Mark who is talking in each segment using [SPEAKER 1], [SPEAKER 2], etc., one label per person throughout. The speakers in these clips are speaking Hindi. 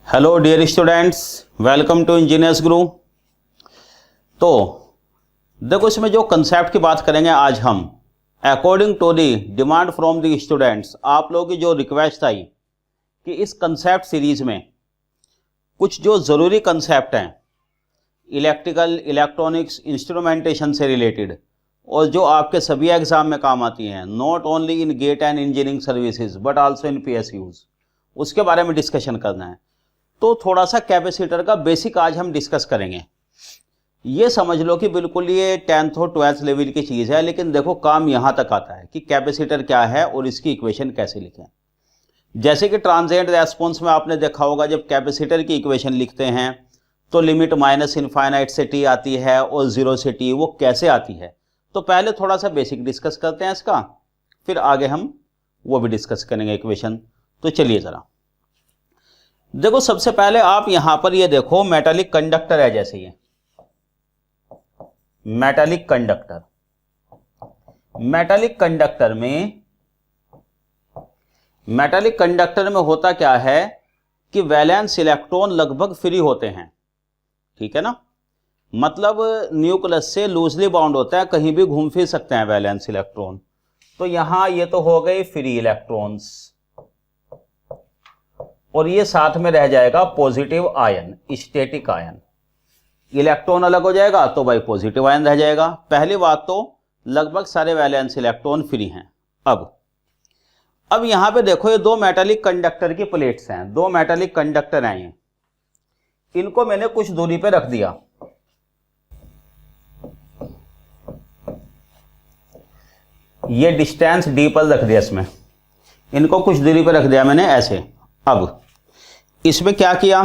[SPEAKER 1] Hello dear students, welcome to Engineers Guru. तो देखो, इसमें जो कंसेप्ट की बात करेंगे आज हम, according to the demand from the students, आप लोगों की जो रिक्वेस्ट आई कि इस कंसेप्ट सीरीज में कुछ जो ज़रूरी कंसेप्ट हैं इलेक्ट्रिकल, इलेक्ट्रॉनिक्स, इंस्ट्रूमेंटेशन से रिलेटेड और जो आपके सभी एग्जाम में काम आती हैं, not only in GATE and engineering services but also in PSUs, उसके बारे में डिस्कशन करना है। तो थोड़ा सा कैपेसिटर का बेसिक आज हम डिस्कस करेंगे। ये समझ लो कि बिल्कुल ये 10th और 12th लेवल की चीज़ है, लेकिन देखो काम यहाँ तक आता है कि कैपेसिटर क्या है और इसकी इक्वेशन कैसे लिखें। जैसे कि ट्रांजिएंट रेस्पॉन्स में आपने देखा होगा, जब कैपेसिटर की इक्वेशन लिखते हैं तो लिमिट माइनस इनफाइनाइट से t आती है और 0 से t, वो कैसे आती है। तो पहले थोड़ा सा बेसिक डिस्कस करते हैं इसका, फिर आगे हम वो भी डिस्कस करेंगे इक्वेशन। तो चलिए ज़रा देखो, सबसे पहले आप यहां पर ये देखो, मेटालिक कंडक्टर है, जैसे ये मेटालिक कंडक्टर में होता क्या है कि वैलेंस इलेक्ट्रॉन लगभग फ्री होते हैं, ठीक है ना। मतलब न्यूक्लियस से लूजली बाउंड होता है, कहीं भी घूम फिर सकते हैं वैलेंस इलेक्ट्रॉन। तो यहां ये तो हो गए फ्री इलेक्ट्रॉन्स और ये साथ में रह जाएगा positive ion, static ion. Electron अलग हो जाएगा तो भाई पॉजिटिव आयन रह जाएगा। पहली बात तो लगभग सारे वैलेंस इलेक्ट्रॉन फ्री हैं। अब यहां पे देखो, ये दो मेटालिक कंडक्टर की प्लेट्स हैं, दो मेटालिक कंडक्टर हैं ये, इनको मैंने कुछ दूरी पे रख दिया। ये डिस्टेंस d पर रख दिया, इसमें इनको कुछ दूरी पे रख दिया मैंने ऐसे। अब इसमें क्या किया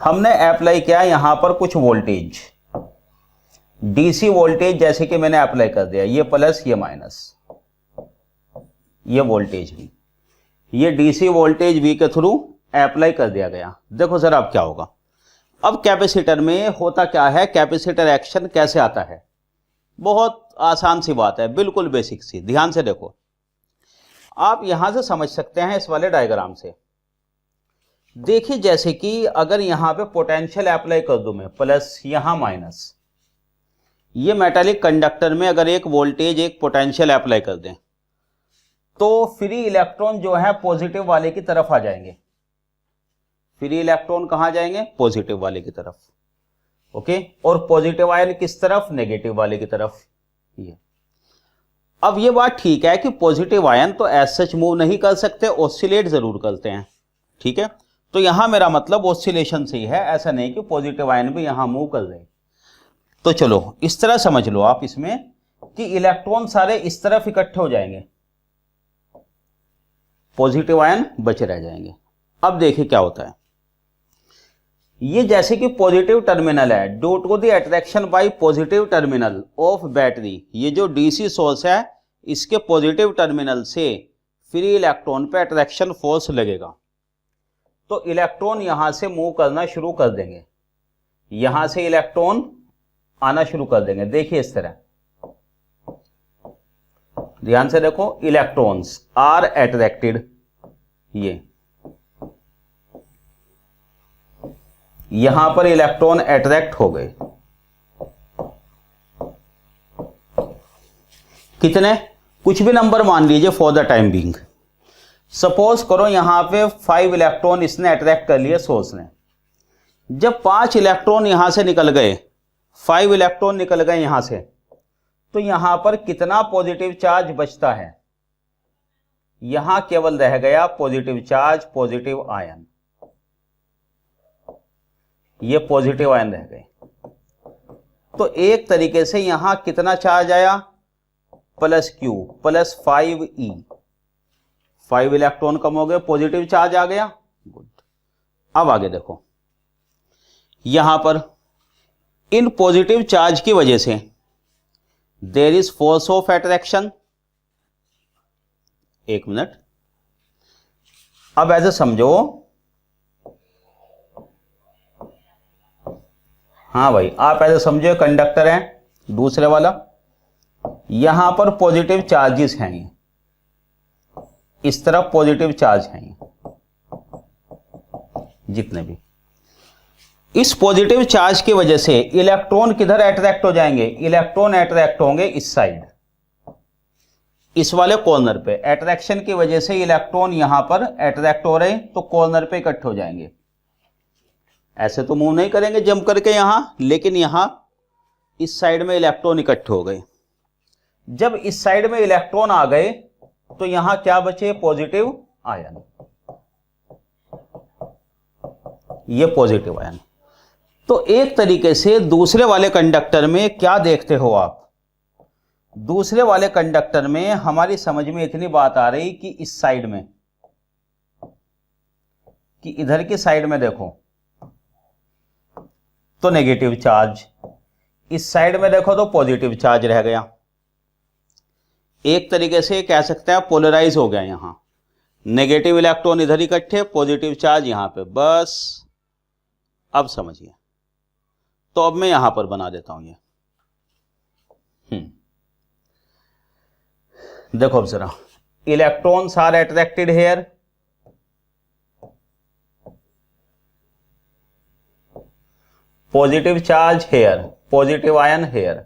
[SPEAKER 1] हमने, अप्लाई किया यहां पर कुछ वोल्टेज, DC वोल्टेज, जैसे कि मैंने अप्लाई कर दिया, ये प्लस ये माइनस, ये वोल्टेज भी, ये DC वोल्टेज V के थ्रू अप्लाई कर दिया गया। देखो सर अब क्या होगा। अब कैपेसिटर में होता क्या है, कैपेसिटर एक्शन कैसे आता है, बहुत आसान सी बात है, बिल्कुल बेसिक सी। ध्यान से देखो, आप यहां से समझ सकते हैं इस वाले डायग्राम से। देखिए जैसे कि अगर यहां पे पोटेंशियल अप्लाई कर दूं मैं, प्लस यहां माइनस, ये मेटालिक कंडक्टर में अगर एक वोल्टेज एक पोटेंशियल अप्लाई कर दें तो फ्री इलेक्ट्रॉन जो है पॉजिटिव वाले की तरफ आ जाएंगे। फ्री इलेक्ट्रॉन कहां जाएंगे, पॉजिटिव वाले की तरफ। ओके, और पॉजिटिव आयन किस तरफ, नेगेटिव वाले की तरफ। ये अब ये बात ठीक है कि पॉजिटिव आयन तो एज सच मूव नहीं कर सकते, ऑसिलेट जरूर करते हैं, ठीक है। तो यहां मेरा मतलब ऑसिलेशन से ही है, ऐसा नहीं कि पॉजिटिव आयन भी यहां मूव कर रहे। तो चलो इस तरह समझ लो आप इसमें कि इलेक्ट्रॉन सारे इस तरफ इकट्ठे हो जाएंगे, पॉजिटिव आयन बचे रह जाएंगे। अब देखिए क्या होता है, ये जैसे कि पॉजिटिव टर्मिनल है, due to the attraction by positive terminal of battery, ये जो DC सोर्स है इसके पॉजिटिव टर्मिनल से फ्री इलेक्ट्रॉन पे अट्रैक्शन फोर्स लगेगा, तो इलेक्ट्रॉन यहां से मूव करना शुरू कर देंगे, यहां से इलेक्ट्रॉन आना शुरू कर देंगे। देखिए इस तरह, ध्यान से देखो, इलेक्ट्रॉन्स आर अट्रैक्टेड, ये यहां पर इलेक्ट्रॉन अट्रैक्ट हो गए, कितने, कुछ भी नंबर मान लीजिए for the time being. Suppose करो यहां पे 5 इलेक्ट्रॉन इसने अट्रैक्ट कर लिए सोर्स ने। जब 5 इलेक्ट्रॉन यहां से निकल गए, 5 इलेक्ट्रॉन निकल गए यहां से, तो यहां पर कितना पॉजिटिव चार्ज बचता है, यहां केवल रह गया पॉजिटिव चार्ज, पॉजिटिव आयन, ये पॉजिटिव आयन रह गए। तो एक तरीके से यहां कितना चार्ज आया, plus Q plus 5E, 5 electron कम हो गए, पॉजिटिव चार्ज आ गया। गुड। अब आगे देखो, यहां पर इन पॉजिटिव चार्ज की वजह से there is force of attraction. एक मिनट, अब ऐसे समझो, हाँ भाई आप ऐसे समझो, कंडक्टर है दूसरे वाला, यहां पर पॉजिटिव चार्जेस हैं, ये इस तरफ पॉजिटिव चार्ज हैं, जितने भी। इस पॉजिटिव चार्ज की वजह से इलेक्ट्रॉन किधर अट्रैक्ट हो जाएंगे, इलेक्ट्रॉन अट्रैक्ट होंगे इस साइड, इस वाले कॉर्नर पे। अट्रैक्शन की वजह से इलेक्ट्रॉन यहां पर अट्रैक्ट हो रहे हैं तो कॉर्नर पे इकट्ठे हो जाएंगे। ऐसे तो मूव नहीं करेंगे जंप करके यहां, लेकिन यहां इस साइड में इलेक्ट्रॉन इकट्ठे हो गए। जब इस साइड में इलेक्ट्रॉन आ गए तो यहां क्या बचे, पॉजिटिव आयन। ये पॉजिटिव आयन। तो एक तरीके से दूसरे वाले कंडक्टर में क्या देखते हो आप, दूसरे वाले कंडक्टर में हमारी समझ में इतनी बात आ रही कि इस साइड में, कि इधर की साइड में देखो तो नेगेटिव चार्ज, इस साइड में देखो तो पॉजिटिव चार्ज रह गया। एक तरीके से कह सकते हैं पोलराइज हो गया। यहां नेगेटिव इलेक्ट्रॉन इधर इकट्ठे, पॉजिटिव चार्ज यहां पे। बस अब समझिए। तो अब मैं यहां पर बना देता हूं ये। देखो अब जरा, electrons are attracted here, positive charge here, positive ion here,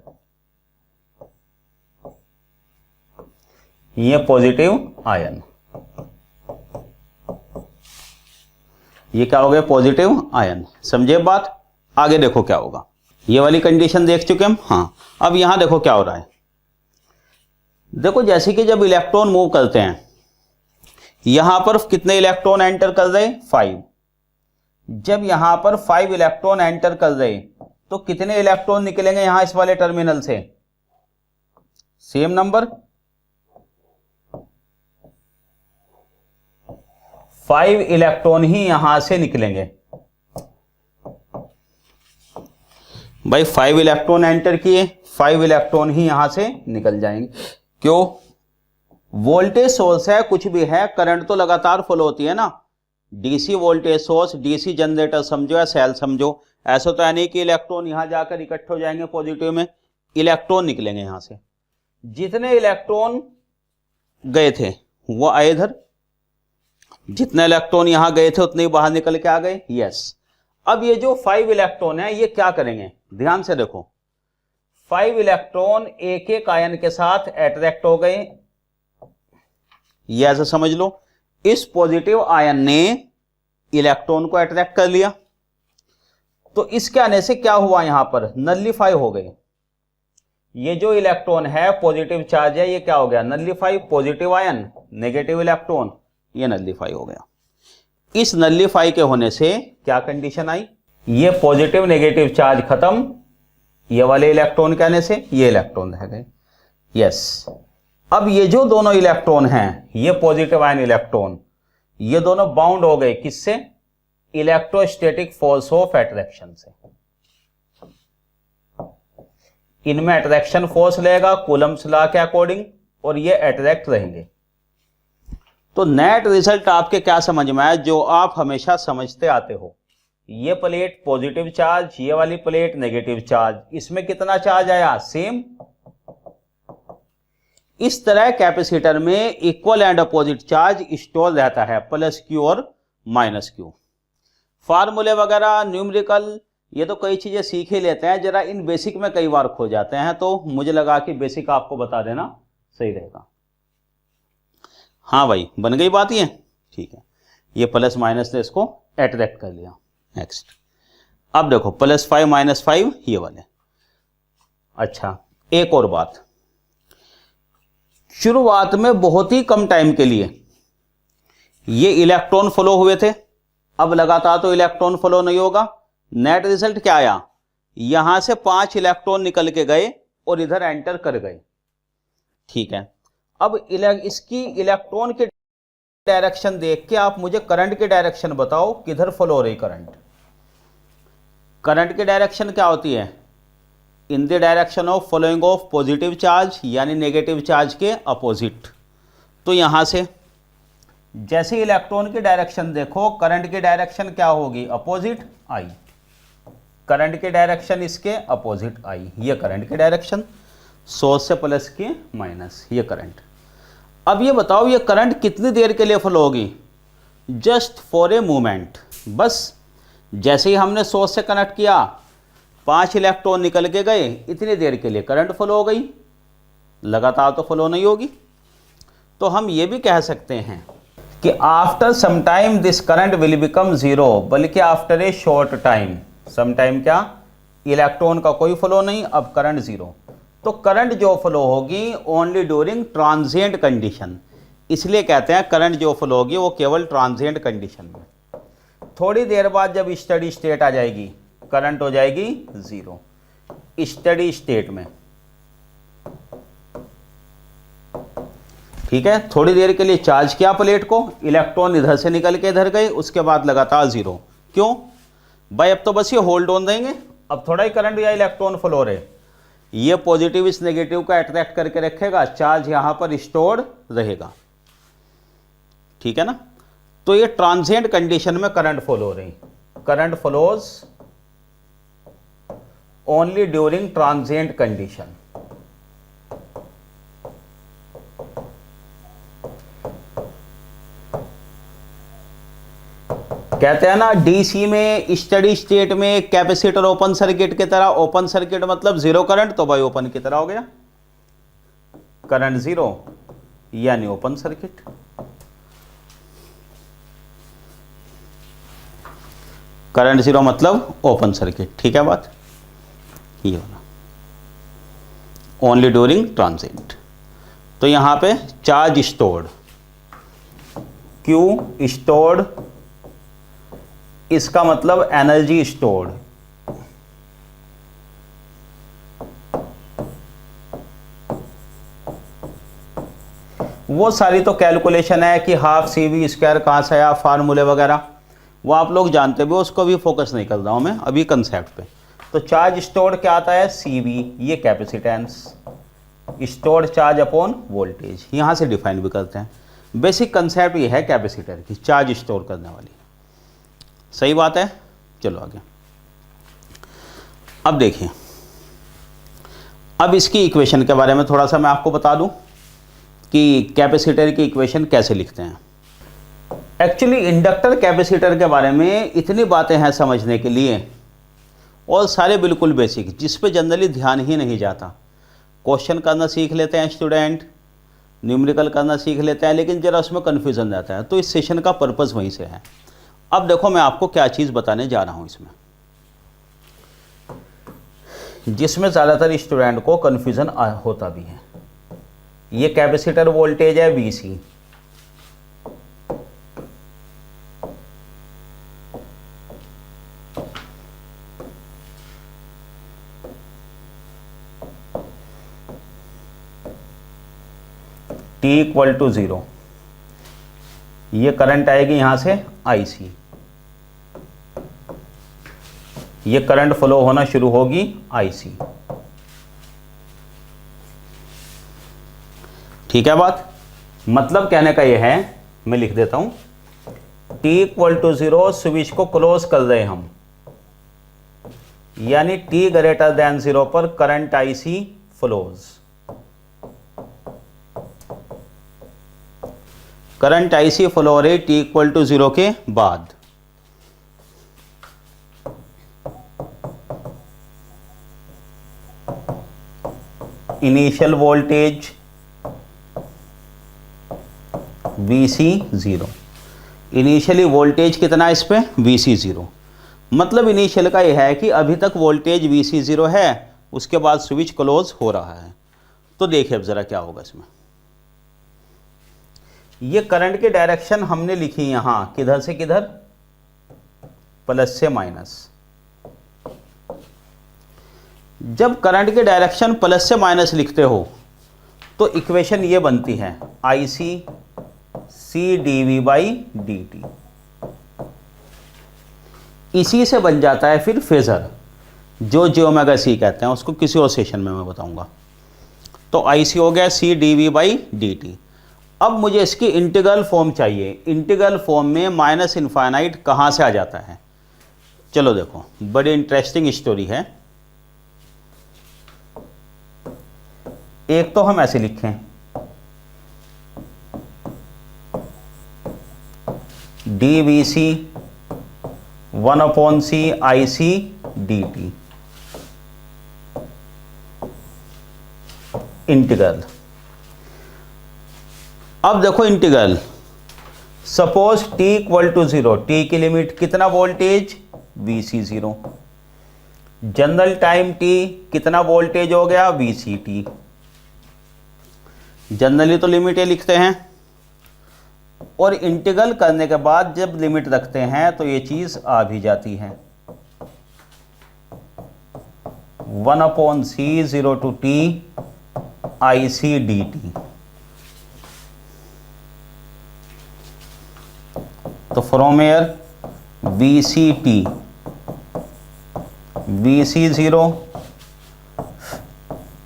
[SPEAKER 1] ये पॉजिटिव आयन, ये क्या हो गया, पॉजिटिव आयन। समझे बात। आगे देखो क्या होगा। ये वाली कंडीशन देख चुके हम। हाँ, अब यहां देखो क्या हो रहा है। देखो जैसे कि जब इलेक्ट्रॉन मूव करते हैं, यहां पर कितने इलेक्ट्रॉन एंटर कर रहे, 5। जब यहां पर 5 इलेक्ट्रॉन एंटर कर रहे तो कितने इलेक्ट्रॉन निकलेंगे यहां इस वाले टर्मिनल से, सेम नंबर, 5 इलेक्ट्रॉन ही यहां से निकलेंगे। भाई 5 इलेक्ट्रॉन एंटर किए, 5 इलेक्ट्रॉन ही यहां से निकल जाएंगे। क्यों, वोल्टेज सोर्स है, कुछ भी है, करंट तो लगातार फ्लो होती है ना। DC voltage source, DC generator समझो या सेल समझो। ऐसा तो है नहीं कि इलेक्ट्रॉन यहां जाकर इकट्ठे हो जाएंगे पॉजिटिव में, इलेक्ट्रॉन निकलेंगे यहां से। जितने इलेक्ट्रॉन गए थे वो आए इधर, जितने इलेक्ट्रॉन यहां गए थे उतने ही बाहर निकल के आ गए। यस। अब ये जो 5 इलेक्ट्रॉन है ये क्या करेंगे, ध्यान से देखो। 5 इलेक्ट्रॉन एक एक आयन के साथ अट्रैक्ट हो गए, ये ऐसा समझ लो। इस पॉजिटिव आयन ने इलेक्ट्रॉन को अट्रैक्ट कर लिया, तो इसके आने से क्या हुआ, यहां पर नलिफाई हो गए। ये जो इलेक्ट्रॉन है पॉजिटिव चार्ज है, ये क्या हो गया, nullify. Positive ion, negative electron, ये नलिफाई हो गया। इस नलिफाई के होने से क्या कंडीशन आई, ये पॉजिटिव नेगेटिव चार्ज खत्म, ये वाले इलेक्ट्रॉन के आने से ये इलेक्ट्रॉन रह गए। यस। अब ये जो दोनों इलेक्ट्रॉन हैं, ये पॉजिटिव आयन इलेक्ट्रॉन, ये दोनों बाउंड हो गए किससे, इलेक्ट्रोस्टैटिक फोर्स ऑफ अट्रैक्शन से। इनमें अट्रैक्शन फोर्स लगेगा कूलम्ब्स लॉ के अकॉर्डिंग, और ये अट्रैक्ट रहेंगे। तो नेट रिजल्ट आपके क्या समझ में आया, जो आप हमेशा समझते आते हो। ये प्लेट पॉजिटिव चार्ज, ये वाली प्लेट नेगेटिव चार्ज, इसमें कितना चार्ज आया, सेम। इस तरह कैपेसिटर में equal and opposite charge store रहता है, प्लस क्यू और माइनस क्यू। फार्मूले वगैरह, न्यूमेरिकल, ये तो कई चीजें सीख ही लेते हैं, जरा इन बेसिक में कई बार खो जाते हैं, तो मुझे लगा कि बेसिक आपको बता देना सही रहेगा। हाँ भाई, बन गई बात ये, ठीक है। ये प्लस माइनस ने इसको अट्रैक्ट कर लिया। नेक्स्ट, अब देखो +5 -5 ये वाले। अच्छा, एक और बात, शुरुआत में बहुत ही कम टाइम के लिए ये इलेक्ट्रॉन फ्लो हुए थे, अब लगातार तो इलेक्ट्रॉन फ्लो नहीं होगा। नेट रिजल्ट क्या आया, यहां से 5 इलेक्ट्रॉन निकल के गए और इधर एंटर कर गए, ठीक है। अब इसकी इलेक्ट्रॉन के डायरेक्शन देख के आप मुझे करंट की डायरेक्शन बताओ, किधर फ्लो हो रही करंट। करंट की डायरेक्शन क्या होती है, in the direction of flowing of positive charge, यानी नेगेटिव चार्ज के अपोजिट। तो यहां से जैसे इलेक्ट्रॉन की डायरेक्शन देखो, करंट की डायरेक्शन क्या होगी, अपोजिट आई। करंट की डायरेक्शन इसके अपोजिट आई, ये करंट की डायरेक्शन, सोर्स से प्लस के माइनस, ये करंट। अब ये बताओ, ये करंट कितनी देर के लिए फ्लो होगी, जस्ट फॉर ए मोमेंट। बस जैसे ही हमने सोर्स से कनेक्ट किया 5 इलेक्ट्रॉन निकल के गए, इतनी देर के लिए करंट फ्लो हो गई, लगातार तो फ्लो नहीं होगी। तो हम ये भी कह सकते हैं कि after some time this current will become zero, बल्कि after a short time, some time क्या, इलेक्ट्रॉन का कोई फ्लो नहीं, अब करंट ज़ीरो। तो करंट जो फ्लो होगी ओनली ड्यूरिंग ट्रांजिएंट कंडीशन, इसलिए कहते हैं करंट जो फ्लो होगी वो केवल ट्रांजिएंट कंडीशन में। थोड़ी देर बाद जब स्टडी स्टेट आ जाएगी, करंट हो जाएगी ज़ीरो स्टडी स्टेट में। ठीक है, थोड़ी देर के लिए चार्ज किया प्लेट को, इलेक्ट्रॉन इधर से निकल के इधर गए, उसके बाद लगातार ज़ीरो। क्यों भाई, अब तो बस ये होल्ड ऑन देंगे, अब थोड़ा ही करंट या इलेक्ट्रॉन फ्लो रहे, ये पॉजिटिव इस नेगेटिव का अट्रैक्ट करके रखेगा, चार्ज यहां पर स्टोर्ड रहेगा। ठीक है ना, तो ये ट्रांजिएंट कंडीशन में करंट फ्लो हो रही, current flows only during transient condition. कहते हैं ना डीसी में स्टडी स्टेट में कैपेसिटर ओपन सर्किट की तरह, ओपन सर्किट मतलब जीरो करंट, तो भाई ओपन की तरह हो गया, करंट जीरो यानी ओपन सर्किट। करंट जीरो मतलब ओपन सर्किट। ठीक है बात, ये होना ओनली ड्यूरिंग ट्रांजिएंट। तो यहां पे चार्ज स्टोर्ड, क्यू स्टोर्ड, इसका मतलब एनर्जी स्टोर्ड। वो सारी तो कैलकुलेशन है कि हाफ सी वी स्क्वायर कहां से आया, फार्मूले वगैरह, वो आप लोग जानते भी, उसको भी फोकस नहीं कर रहा हूं मैं अभी कंसेप्ट पे। तो चार्ज स्टोर्ड क्या आता है, सी वी, ये capacitance, stored charge upon voltage, यहां से डिफाइन भी करते हैं। बेसिक कंसेप्ट ये है कैपेसिटर की, चार्ज स्टोर करने वाली। सही बात है, चलो आगे। अब देखिए, अब इसकी इक्वेशन के बारे में थोड़ा सा मैं आपको बता दूं कि कैपेसिटर की इक्वेशन कैसे लिखते हैं। एक्चुअली इंडक्टर कैपेसिटर के बारे में इतनी बातें हैं समझने के लिए, और सारे बिल्कुल बेसिक, जिस पे जनरली ध्यान ही नहीं जाता। क्वेश्चन करना सीख लेते हैं स्टूडेंट, न्यूमेरिकल करना सीख लेते हैं, लेकिन जरा उसमें कन्फ्यूज़न रहता है। तो इस सेशन का पर्पज़ वहीं से है। अब देखो मैं आपको क्या चीज़ बताने जा रहा हूं इसमें, जिसमें ज़्यादातर स्टूडेंट को कन्फ्यूज़न होता भी है। ये कैपेसिटर वोल्टेज है VC, T इक्वल टू 0, ये करंट आएगी यहां से IC, ये करंट फ्लो होना शुरू होगी IC। ठीक है बात, मतलब कहने का ये है, मैं लिख देता हूं, T इक्वल टू 0 स्विच को क्लोज कर रहे हम, यानी T ग्रेटर देन 0 पर current IC flows. Current IC flow रही T इक्वल टू 0 के बाद। Initial voltage VC 0, initially voltage कितना है इस पे, VC 0। मतलब इनिशियल का यह है कि अभी तक वोल्टेज VC 0 है, उसके बाद स्विच क्लोज हो रहा है। तो देखिए अब जरा क्या होगा इसमें। ये करंट की डायरेक्शन हमने लिखी यहां, किधर से किधर, प्लस से माइनस। जब करंट की डायरेक्शन प्लस से माइनस लिखते हो तो इक्वेशन ये बनती है IC C dV by dt। इसी से बन जाता है फिर फेजर, जो j ω C कहते हैं, उसको किसी और सेशन में मैं बताऊंगा। तो IC हो गया C dV बाई dt। अब मुझे इसकी इंटीग्रल फॉर्म चाहिए। इंटीग्रल फॉर्म में माइनस इनफाइनाइट कहाँ से आ जाता है, चलो देखो, बड़ी इंटरेस्टिंग स्टोरी है। एक तो हम ऐसे लिखें, DVC 1/c IC dt integral. अब देखो integral, suppose t equal to 0, t की लिमिट कितना voltage Vc0, general time t कितना वोल्टेज हो गया Vct। जनरली तो लिमिट ये लिखते हैं, और इंटीग्रल करने के बाद जब लिमिट रखते हैं तो ये चीज आ भी जाती है। 1/c 0 to t IC dt। तो from air VCT Vc0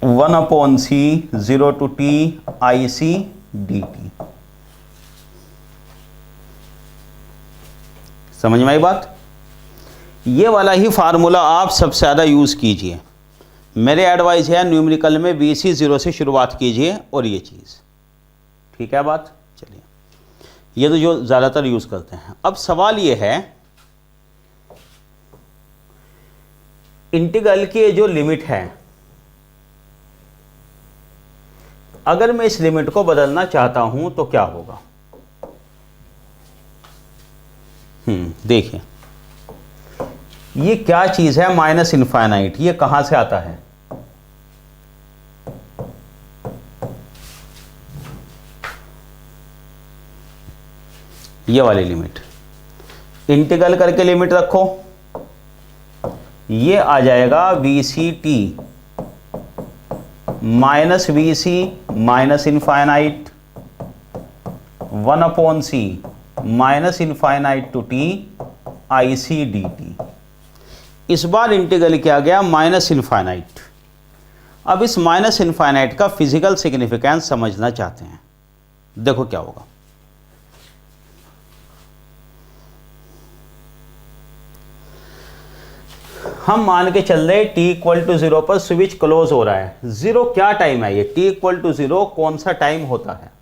[SPEAKER 1] 1/c 0 to t IC dt। समझ में आई बात? ये वाला ही फार्मूला आप सबसे ज़्यादा यूज़ कीजिए। मेरे एडवाइस है न्यूमेरिकल में Vc0 से शुरुआत कीजिए, और ये चीज़ ठीक है बात। चलिए, ये तो जो ज़्यादातर यूज़ करते हैं। अब सवाल ये है, इंटीग्रल की जो लिमिट है, अगर मैं इस लिमिट को बदलना चाहता हूं तो क्या होगा? देखिए, ये क्या चीज है माइनस इनफाइनाइट, ये कहां से आता है? ये वाली लिमिट, इंटीग्रल करके लिमिट रखो, ये आ जाएगा VCT minus VC minus infinite 1/c minus infinite to t IC dt। इस बार इंटीग्रल किया गया माइनस इनफाइनाइट। अब इस माइनस इनफाइनाइट का फिजिकल सिग्निफिकेंस समझना चाहते हैं। देखो क्या होगा। हम मान के चल रहे t इक्वल टू 0 पर स्विच क्लोज हो रहा है। 0 क्या टाइम है? ये t इक्वल टू 0 कौन सा टाइम होता है?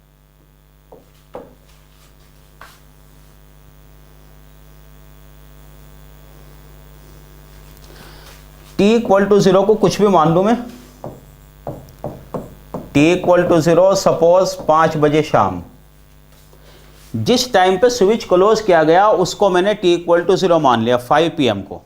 [SPEAKER 1] t इक्वल टू 0 को कुछ भी मान लूं मैं। t इक्वल टू 0 सपोज 5 बजे शाम, जिस टाइम पे स्विच क्लोज किया गया उसको मैंने t इक्वल टू 0 मान लिया, 5 PM को।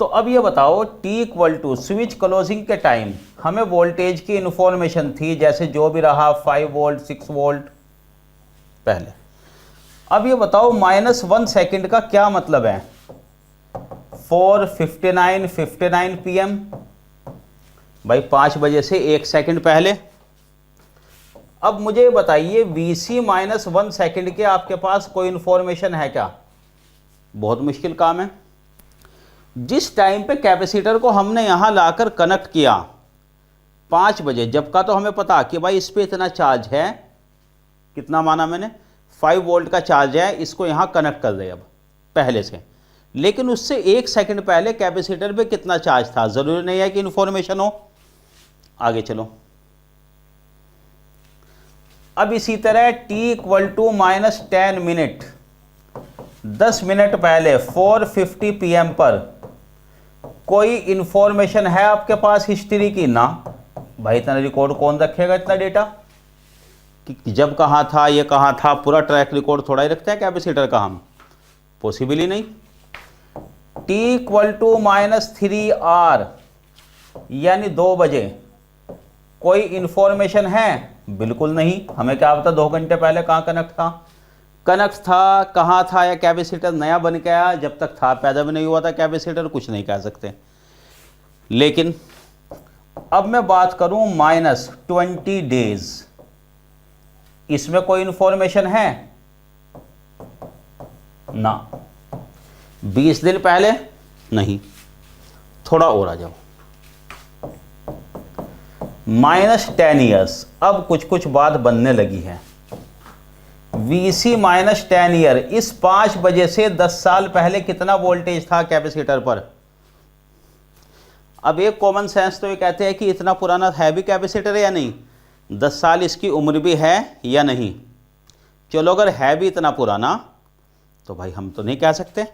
[SPEAKER 1] तो अब ये बताओ, t equal to switch closing के टाइम हमें वोल्टेज की इंफॉर्मेशन थी, जैसे जो भी रहा 5 वोल्ट 6 वोल्ट पहले। अब ये बताओ -1 सेकंड का क्या मतलब है? 4:59 PM, भाई 5 बजे से 1 सेकंड पहले। अब मुझे बताइए, Vc -1 सेकंड के आपके पास कोई इंफॉर्मेशन है क्या? बहुत मुश्किल काम है। जिस टाइम पे कैपेसिटर को हमने यहां लाकर कनेक्ट किया 5 बजे, जब का तो हमें पता कि भाई इस पे इतना चार्ज है, कितना माना मैंने, 5 वोल्ट का चार्ज है, इसको यहां कनेक्ट कर दे अब पहले से। लेकिन उससे 1 सेकंड पहले कैपेसिटर पे कितना चार्ज था, जरूरी नहीं है कि इंफॉर्मेशन हो। आगे चलो। अब इसी तरह t equal to -10 minute, 10 minute पहले 4:50 PM पर कोई इंफॉर्मेशन है आपके पास हिस्ट्री की? ना भाई, इतना रिकॉर्ड कौन रखेगा, इतना डेटा कि जब कहाँ था, ये कहाँ था, पूरा ट्रैक रिकॉर्ड थोड़ा ही रखते हैं कैपेसिटर का हम, पॉसिबल ही नहीं। t इक्वल टू -3 hour यानी 2 बजे कोई इंफॉर्मेशन है? बिल्कुल नहीं। हमें क्या पता 2 घंटे पहले कहाँ कनेक्ट था, कहाँ था, या कैपेसिटर नया बन के आया, जब तक था पैदा भी नहीं हुआ था कैपेसिटर, कुछ नहीं कह सकते। लेकिन अब मैं बात करूं -20 डेज, इसमें कोई इंफॉर्मेशन है? ना। 20 दिन पहले? नहीं। थोड़ा और आ जाओ, -10 ईयर्स। अब कुछ बात बनने लगी है। Vc -10 ईयर, इस 5 बजे से 10 साल पहले कितना वोल्टेज था कैपेसिटर पर? अब एक कॉमन सेंस तो ये कहते हैं कि इतना पुराना है भी कैपेसिटर या नहीं, 10 साल इसकी उम्र भी है या नहीं। चलो, अगर है भी इतना पुराना तो भाई हम तो नहीं कह सकते।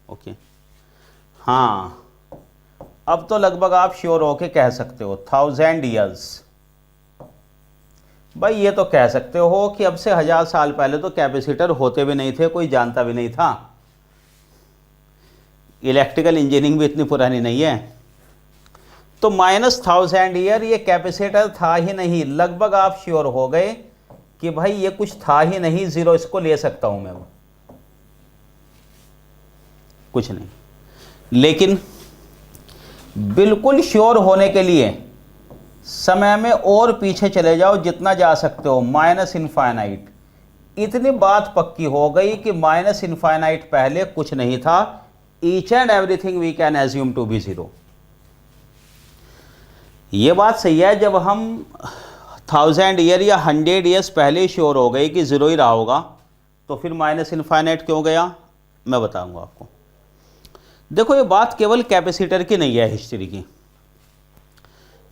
[SPEAKER 1] ओके, हाँ अब तो लगभग आप श्योर होके कह सकते हो 1000 ईयर्स। भाई ये तो कह सकते हो कि अब से 1000 साल पहले तो कैपेसिटर होते भी नहीं थे, कोई जानता भी नहीं था। इलेक्ट्रिकल इंजीनियरिंग भी इतनी पुरानी नहीं है। तो -1000 ईयर ये कैपेसिटर था ही नहीं। लगभग आप श्योर हो गए कि भाई ये कुछ था ही नहीं, जीरो इसको ले सकता हूं मैं, वो कुछ नहीं। लेकिन बिल्कुल श्योर होने के लिए समय में और पीछे चले जाओ जितना जा सकते हो, माइनस इनफाइनाइट। इतनी बात पक्की हो गई कि माइनस इनफाइनाइट पहले कुछ नहीं था। Each and everything we can assume to be zero. ये बात सही है, जब हम 1000 ईयर या 100 ईयर्स पहले श्योर हो गए कि जीरो ही रहा होगा, तो फिर माइनस इनफाइनाइट क्यों गया, मैं बताऊंगा आपको। देखो ये बात केवल कैपेसिटर की नहीं है, हिस्ट्री की।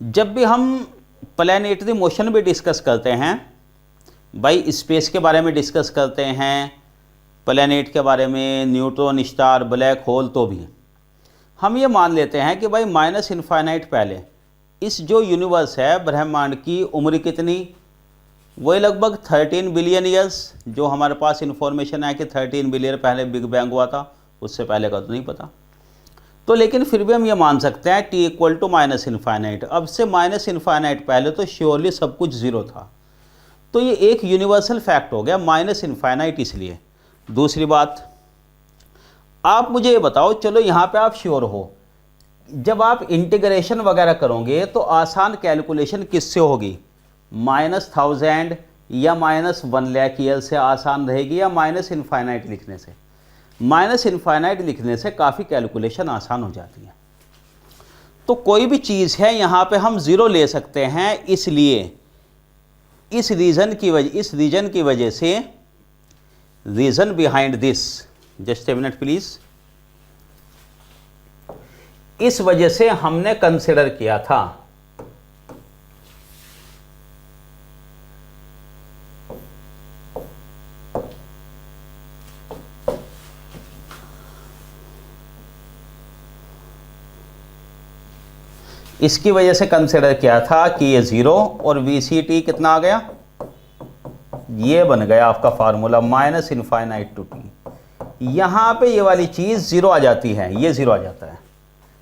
[SPEAKER 1] जब भी हम प्लैनेटरी मोशन भी डिस्कस करते हैं, भाई स्पेस के बारे में डिस्कस करते हैं, प्लैनेट के बारे में, न्यूट्रॉन स्टार, ब्लैक होल, तो भी हम ये मान लेते हैं कि भाई माइनस इनफाइनाइट पहले इस जो यूनिवर्स है, ब्रह्मांड की उम्र कितनी, वही लगभग 13 बिलियन ईयर्स। जो हमारे पास इन्फॉर्मेशन है कि 13 बिलियन पहले बिग बैंग हुआ था, उससे पहले का तो नहीं पता। तो लेकिन फिर भी हम ये मान सकते हैं t equal to minus infinite. अब से माइनस इनफाइनाइट पहले तो श्योरली सब कुछ जीरो था। तो ये एक यूनिवर्सल फैक्ट हो गया माइनस इनफाइनाइट। इसलिए दूसरी बात, आप मुझे ये बताओ, चलो यहाँ पे आप श्योर हो, जब आप इंटीग्रेशन वगैरह करोगे तो आसान कैलकुलेशन किससे होगी, -1000 या -1 लाख ईयर से आसान रहेगी, या माइनस इनफाइनाइट लिखने से? माइनस इनफाइनाइट लिखने से काफ़ी कैलकुलेशन आसान हो जाती है। तो कोई भी चीज़ है यहाँ पे हम ज़ीरो ले सकते हैं, इसलिए इस रीज़न की वजह से, reason behind this, just a minute please, इस वजह से हमने कंसिडर किया था इसकी वजह से कंसिडर किया था कि ये ज़ीरो, और VCT कितना आ गया, ये बन गया आपका formula minus infinite to T. यहाँ पे ये वाली चीज़ ज़ीरो आ जाती है, ये ज़ीरो आ जाता है।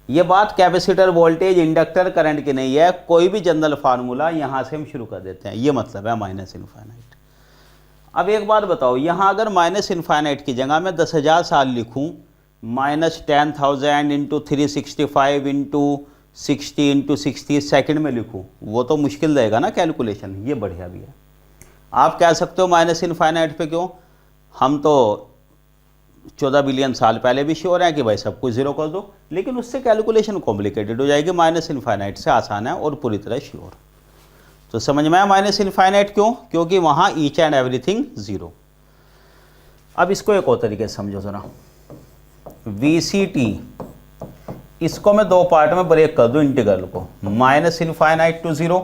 [SPEAKER 1] ये बात कैपेसिटर, वोल्टेज, इंडक्टर, करंट की नहीं है, कोई भी जनरल फार्मूला यहाँ से हम शुरू कर देते हैं। ये मतलब है माइनस इनफाइनाइट। अब एक बात बताओ, यहाँ अगर माइनस इनफाइनाइट की जगह मैं 10,000 साल लिखूँ, -10,000 इंटू 365 इंटू 60 इंटू 60 सेकेंड में लिखूँ, वो तो मुश्किल रहेगा ना कैलकुलेशन। ये बढ़िया भी है। आप कह सकते हो माइनस इनफाइनाइट पे क्यों, हम तो 14 बिलियन साल पहले भी श्योर है कि भाई सब कुछ जीरो कर दो, लेकिन उससे कैलकुलेशन कॉम्प्लिकेटेड हो जाएगी। माइनस इनफाइनाइट से आसान है और पूरी तरह श्योर। तो समझ में आया माइनस इनफाइनाइट क्यों, क्योंकि वहाँ ईच एंड एवरीथिंग जीरो। अब इसको एक और तरीके से समझो जरा, VCT, इसको मैं दो पार्ट में ब्रेक कर दूं इंटीग्रल को, minus infinite to zero,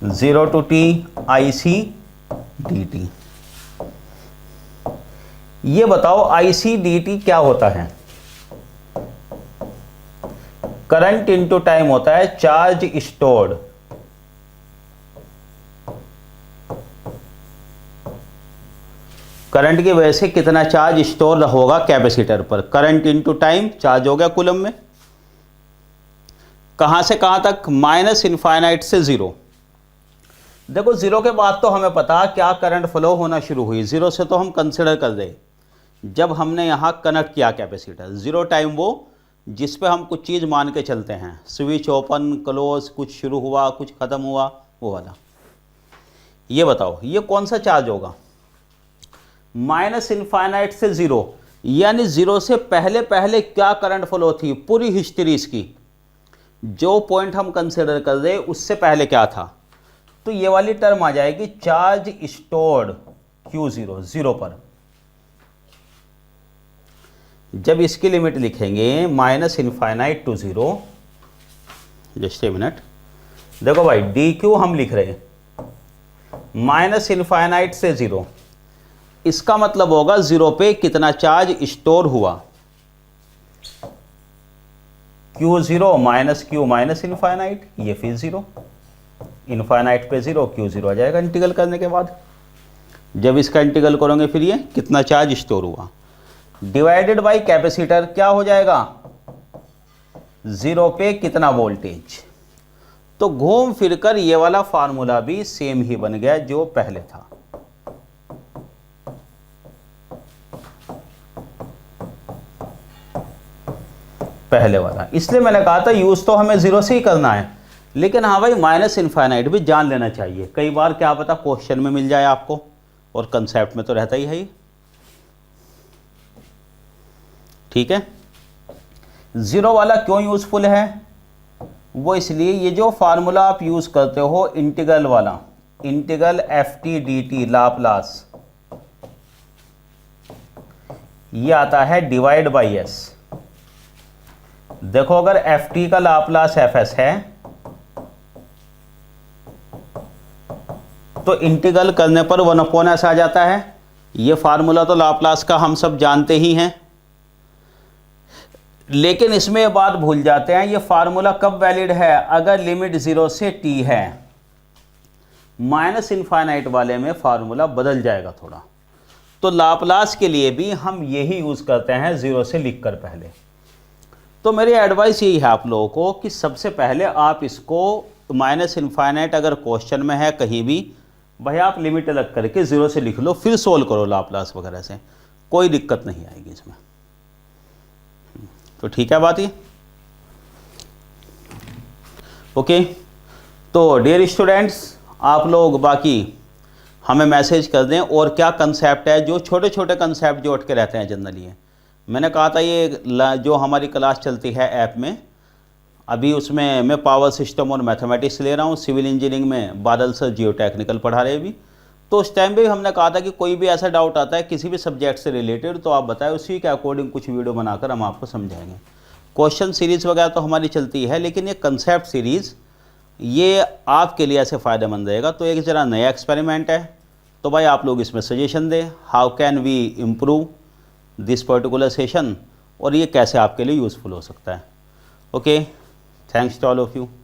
[SPEAKER 1] zero to t IC dt। ये बताओ IC dt क्या होता है? करंट इनटू टाइम होता है, चार्ज स्टोर्ड। करंट की वजह से कितना चार्ज स्टोर होगा कैपेसिटर पर, करंट इनटू टाइम, चार्ज हो गया कूलम में। कहां से कहां तक, माइनस इनफाइनाइट से जीरो। देखो जीरो के बाद तो हमें पता क्या करंट फ्लो होना शुरू हुई, जीरो से तो हम कंसिडर कर दे जब हमने यहां कनेक्ट किया कैपेसिटर। जीरो टाइम वो जिस पे हम कुछ चीज़ मान के चलते हैं, स्विच ओपन क्लोज, कुछ शुरू हुआ कुछ ख़त्म हुआ, वो वाला। ये बताओ ये कौन सा चार्ज होगा, माइनस इनफाइनाइट से जीरो, यानी जीरो से पहले पहले क्या करंट फ्लो थी, पूरी हिस्ट्री इसकी, जो पॉइंट हम कंसिडर कर रहे उससे पहले क्या था। तो ये वाली टर्म आ जाएगी चार्ज स्टोर्ड Q0, जीरो पर। जब इसकी लिमिट लिखेंगे minus infinite to zero, just a minute, देखो भाई dq हम लिख रहे हैं, माइनस इनफाइनाइट से 0, इसका मतलब होगा 0 पे कितना चार्ज स्टोर हुआ, Q0 minus Q minus infinite, ये फिर 0, इनफाइनाइट पे 0, Q0 आ जाएगा इंटीग्रल करने के बाद। जब इसका इंटीग्रल करोगे फिर ये कितना चार्ज स्टोर हुआ डिवाइडेड बाय कैपेसिटर, क्या हो जाएगा 0 पे कितना वोल्टेज। तो घूम फिरकर ये वाला फार्मूला भी सेम ही बन गया जो पहले था। पहले वाला, इसलिए मैंने कहा था यूज तो हमें 0 से ही करना है, लेकिन हाँ भाई माइनस इनफाइनाइट भी जान लेना चाहिए, कई बार क्या पता क्वेश्चन में मिल जाए आपको, और कंसेप्ट में तो रहता ही है ये। ठीक है, 0 वाला क्यों यूजफुल है, वो इसलिए ये जो फार्मूला आप यूज करते हो इंटीग्रल वाला, इंटीग्रल ft dt लाप्लास, ये आता है डिवाइड बाई s। देखो अगर ft का लाप्लास fs है तो इंटीग्रल करने पर 1/s आ जाता है। ये फार्मूला तो लाप्लास का हम सब जानते ही हैं, लेकिन इसमें ये बात भूल जाते हैं, ये फार्मूला कब वैलिड है, अगर लिमिट 0 से t है। माइनस इनफाइनाइट वाले में फार्मूला बदल जाएगा थोड़ा, तो लाप्लास के लिए भी हम यही यूज करते हैं 0 से लिखकर पहले। तो मेरी एडवाइस यही है आप लोगों को कि सबसे पहले आप इसको माइनस इनफाइनाइट अगर क्वेश्चन में है कहीं भी, भाई आप लिमिट अलग करके 0 से लिख लो, फिर सोल्व करो लाप्लास वगैरह से, कोई दिक्कत नहीं आएगी इसमें। तो ठीक है बात ये, ओके। तो डियर स्टूडेंट्स, आप लोग बाकी हमें मैसेज कर दें और क्या कंसेप्ट है, जो छोटे छोटे कंसेप्ट जो उठ के रहते हैं जनरली। मैंने कहा था ये जो हमारी क्लास चलती है ऐप में, अभी उसमें मैं पावर सिस्टम और मैथमेटिक्स ले रहा हूँ, सिविल इंजीनियरिंग में बादल सर जियो टेक्निकल पढ़ा रहे भी। तो उस टाइम पे भी हमने कहा था कि कोई भी ऐसा डाउट आता है किसी भी सब्जेक्ट से रिलेटेड तो आप बताएं, उसी के अकॉर्डिंग कुछ वीडियो बनाकर हम आपको समझाएंगे। क्वेश्चन सीरीज़ वगैरह तो हमारी चलती है, लेकिन ये कंसेप्ट सीरीज़ ये आपके लिए ऐसे फ़ायदेमंद रहेगा। तो एक ज़रा नया एक्सपेरिमेंट है, तो भाई आप लोग इसमें सजेशन दें, how can we improve this particular session, और ये कैसे आपके लिए यूज़फुल हो सकता है। Okay, thanks to all of you.